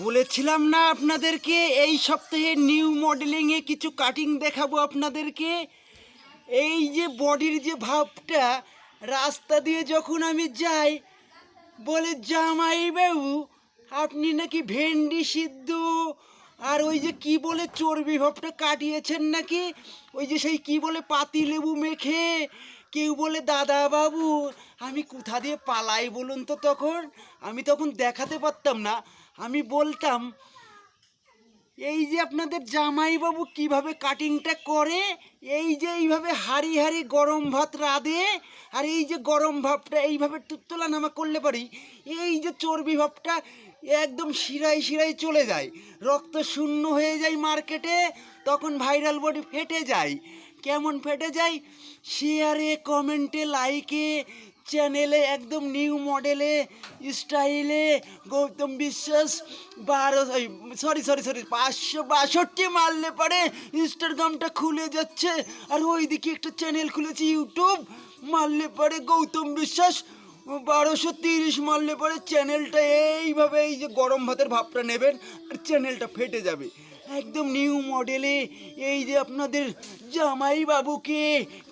বলেছিলাম না আপনাদেরকে এই সপ্তাহে নিউ মডেলিংয়ে কিছু কাটিং দেখাবো আপনাদেরকে। এই যে বডির যে ভাবটা, রাস্তা দিয়ে যখন আমি যাই বলে জামাই বাবু আপনি নাকি ভেন্ডি সিদ্ধ আর ওই যে কি বলে চর্বি ভাবটা কাটিয়েছেন নাকি, ওই যে সেই কি বলে পাতি লেবু মেখে, কেউ বলে দাদা বাবু। আমি কোথা দিয়ে পালাই বলুন তো? তখন আমি তখন দেখাতে পারতাম না। আমি বলতাম এই যে আপনাদের জামাইবাবু কিভাবে কাটিংটা করে, এই যে এইভাবে হাড়ি হাড়ি গরম ভাত রাঁধে, আর এই যে গরম ভাবটা এইভাবে তোলা নামা করলে পারি এই যে চর্বি ভাবটা একদম শিরায় শিরায় চলে যায়, রক্ত শূন্য হয়ে যায় মার্কেটে, তখন ভাইরাল বডি ফেটে যায়। কেমন ফেটে যায়? শেয়ারে, কমেন্টে, লাইকে, চ্যানেলে একদম নিউ মডেলে স্টাইলে গৌতম বিশ্বাস 562 মারলে পরে ইনস্টাগ্রামটা খুলে যাচ্ছে, আর ওইদিকে একটা চ্যানেল খুলেছি ইউটিউব, মারলে পরে গৌতম বিশ্বাস 1230 মারলে পরে চ্যানেলটা এইভাবে এই যে গরম ভাতের ভাবটা নেবেন আর চ্যানেলটা ফেটে যাবে একদম নিউ মডেলে। এই যে আপনাদের জামাই বাবুকে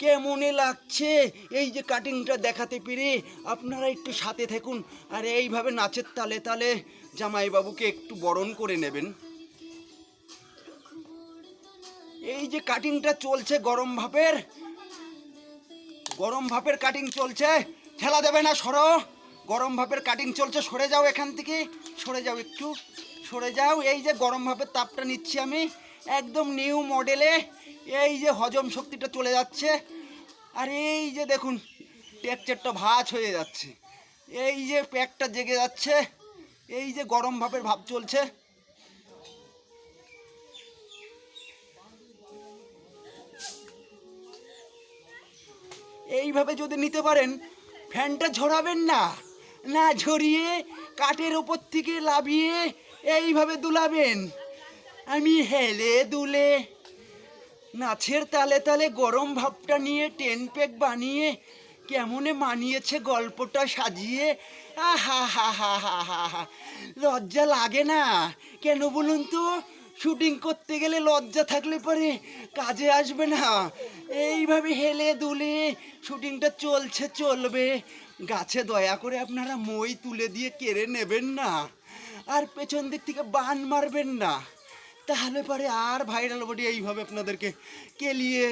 কেমনে লাগছে এই যে কাটিংটা দেখাতে পেরে, আপনারা একটু সাথে থাকুন আর এইভাবে নাচের তালে তালে জামাই বাবুকে একটু বরণ করে নেবেন। এই যে কাটিংটা চলছে গরম ভাপের কাটিং চলছে, ঠেলা দেবে না, সরো। গরম ভাপের কাটিং চলছে, সরে যাও এখান থেকে, সরে যাও, একটু সরে যাও। এই যে গরম ভাপের তাপটা নিচ্ছি আমি একদম নিউ মডেলে, এই যে হজম শক্তিটা চলে যাচ্ছে, আর এই যে দেখুন টেক্সচারটা ভাঁজ হয়ে যাচ্ছে, এই যে প্যাকটা জেগে যাচ্ছে, এই যে গরম ভাপের ভাপ চলছে। এইভাবে যদি নিতে পারেন, ফ্যানটা ঝরাবেন না, না ঝরিয়ে কাঠের ওপর থেকে লাভিয়ে এইভাবে দুলাবেন। আমি হেলে দুলে নাচের তালে তালে গরম ভাবটা নিয়ে 10 প্যাক বানিয়ে কেমনে মানিয়েছে গল্পটা সাজিয়ে। আহা হা হা হা হা হা, লজ্জা লাগে না কেন বলুন তো? শুটিং করতে গেলে লজ্জা থাকলে পরে কাজে আসবে না। এইভাবে হেলে দুলে শুটিংটা চলছে, চলবে। গাছে দয়া করে আপনারা মই তুলে দিয়ে কেড়ে নেবেন না, আর পেছন দিক থেকে বান মারবেন না, তাহলে পরে আর ভাইরাল বডি এইভাবে আপনাদেরকে কেলিয়ে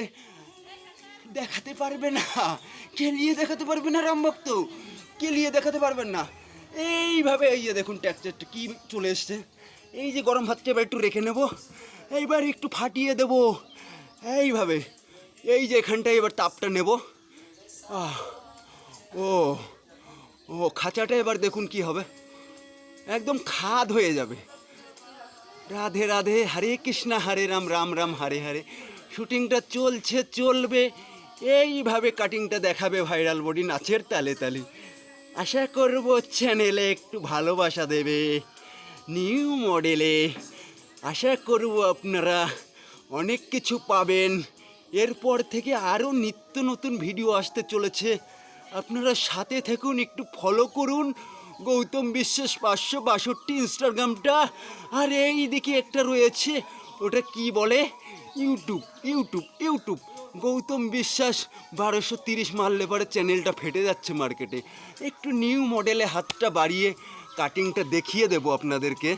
দেখাতে পারবে না, কেলিয়ে দেখাতে পারবে না রামভক্ত, কেলিয়ে দেখাতে পারবেন না। এইভাবে এই যে দেখুন টেক্সচারটা কি চলে এসছে। এই যে গরম ভাতটা এবার একটু রেখে নেব, এইবার একটু ফাটিয়ে দেব এইভাবে, এই যে এখানটায় এবার তাপটা নেব। ও ও খাঁচাটা এবার দেখুন কি হবে, একদম খাদ হয়ে যাবে। রাধে রাধে, হরে কৃষ্ণা হরে রাম, রাম রাম হরে হরে। শুটিংটা চলছে, চলবে, এইভাবে কাটিংটা দেখাবে ভাইরাল বডি নাচের তালে তালে। আশা করব চ্যানেলে একটু ভালোবাসা দেবে নিউ মডেলে। আশা করব আপনারা অনেক কিছু পাবেন। এরপর থেকে আরও নিত্য নতুন ভিডিও আসতে চলেছে, আপনারা সাথে থাকুন, একটু ফলো করুন গৌতম বিশ্বাস 562 ইনস্টাগ্রামটা, আর এই দিকে একটা রয়েছে ওটা কি বলে ইউটিউব গৌতম বিশ্বাস 1230 মারলে পরে চ্যানেলটা ফেটে যাচ্ছে মার্কেটে। একটু নিউ মডেলে হাতটা বাড়িয়ে কাটিংটা দেখিয়ে দেবো আপনাদেরকে।